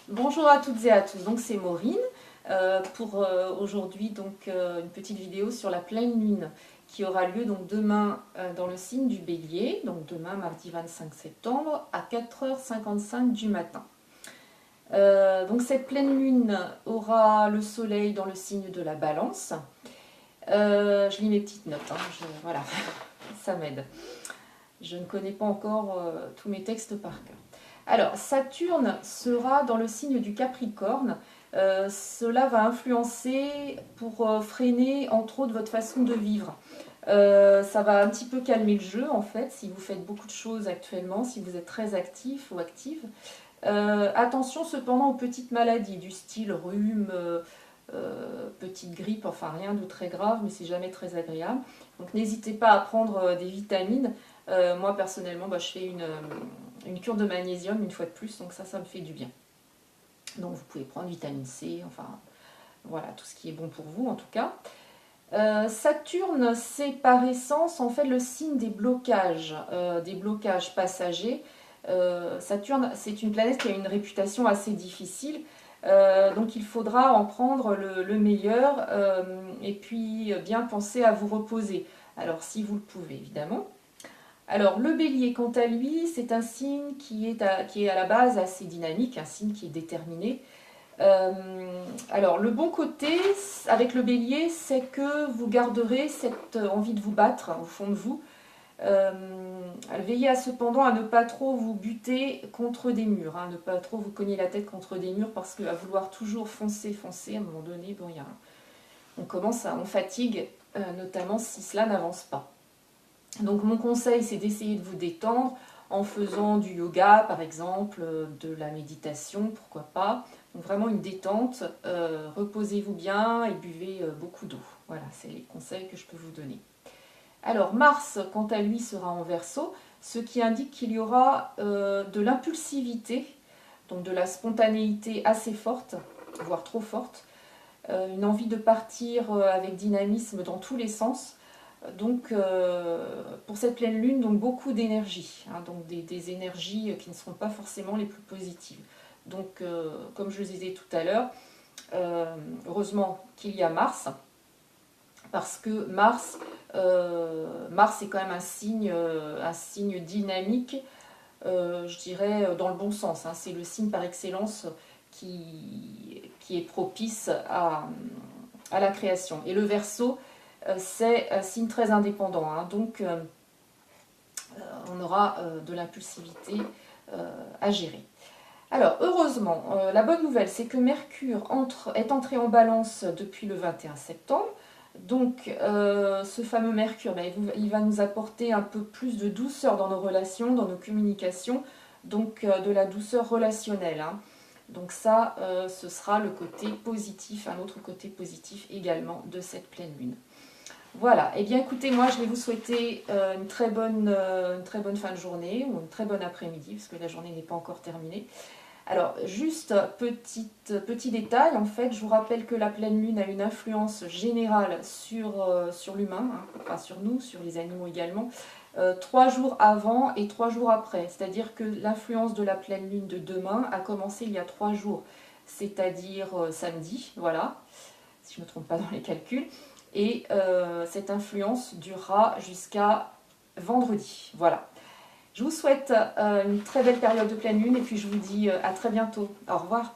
Bonjour à toutes et à tous, donc c'est Maureen pour aujourd'hui une petite vidéo sur la pleine lune qui aura lieu donc demain dans le signe du Bélier, donc demain mardi 25 septembre à 4h55 du matin. Donc cette pleine lune aura le soleil dans le signe de la Balance. Je lis mes petites notes, voilà, ça m'aide. Je ne connais pas encore tous mes textes par cœur. Alors, Saturne sera dans le signe du Capricorne. Cela va influencer pour freiner, entre autres, votre façon de vivre. Ça va un petit peu calmer le jeu, en fait, si vous faites beaucoup de choses actuellement, si vous êtes très actif ou active. Attention cependant aux petites maladies, du style rhume, petite grippe, enfin rien de très grave, mais c'est jamais très agréable. Donc n'hésitez pas à prendre des vitamines. Moi personnellement, je fais une cure de magnésium une fois de plus, donc ça me fait du bien. Donc vous pouvez prendre vitamine C, enfin voilà, tout ce qui est bon pour vous en tout cas. Saturne, c'est par essence en fait le signe des blocages passagers. Saturne, c'est une planète qui a une réputation assez difficile, donc il faudra en prendre le meilleur et puis bien penser à vous reposer. Alors si vous le pouvez évidemment. Alors le bélier, quant à lui, c'est un signe qui est à la base assez dynamique, un signe qui est déterminé. Alors le bon côté avec le bélier, c'est que vous garderez cette envie de vous battre au fond de vous. Veillez cependant à ne pas trop vous buter contre des murs, ne pas trop vous cogner la tête contre des murs parce qu'à vouloir toujours foncer, à un moment donné, on fatigue, notamment si cela n'avance pas. Donc mon conseil, c'est d'essayer de vous détendre en faisant du yoga, par exemple, de la méditation, pourquoi pas. Donc vraiment une détente, reposez-vous bien et buvez beaucoup d'eau. Voilà, c'est les conseils que je peux vous donner. Alors Mars, quant à lui, sera en Verseau, ce qui indique qu'il y aura de l'impulsivité, donc de la spontanéité assez forte, voire trop forte, une envie de partir avec dynamisme dans tous les sens. Donc pour cette pleine lune, donc beaucoup d'énergie, donc des énergies qui ne seront pas forcément les plus positives. Donc comme je le disais tout à l'heure, heureusement qu'il y a Mars, parce que Mars est quand même un signe dynamique, je dirais dans le bon sens. C'est le signe par excellence qui est propice à la création. Et le Verseau, c'est un signe très indépendant, donc on aura de l'impulsivité à gérer. Alors, heureusement, la bonne nouvelle, c'est que Mercure est entré en balance depuis le 21 septembre. Donc, ce fameux Mercure, il va nous apporter un peu plus de douceur dans nos relations, dans nos communications, donc de la douceur relationnelle. Donc ça, ce sera le côté positif, un autre côté positif également de cette pleine lune. Voilà, et bien écoutez, moi je vais vous souhaiter une très bonne fin de journée ou une très bonne après-midi, parce que la journée n'est pas encore terminée. Alors, juste petit détail, en fait, je vous rappelle que la pleine lune a une influence générale sur l'humain, enfin sur nous, sur les animaux également, 3 jours avant et 3 jours après. C'est-à-dire que l'influence de la pleine lune de demain a commencé il y a 3 jours, c'est-à-dire samedi, voilà, si je ne me trompe pas dans les calculs. Et cette influence durera jusqu'à vendredi. Voilà. Je vous souhaite une très belle période de pleine lune et puis je vous dis à très bientôt. Au revoir.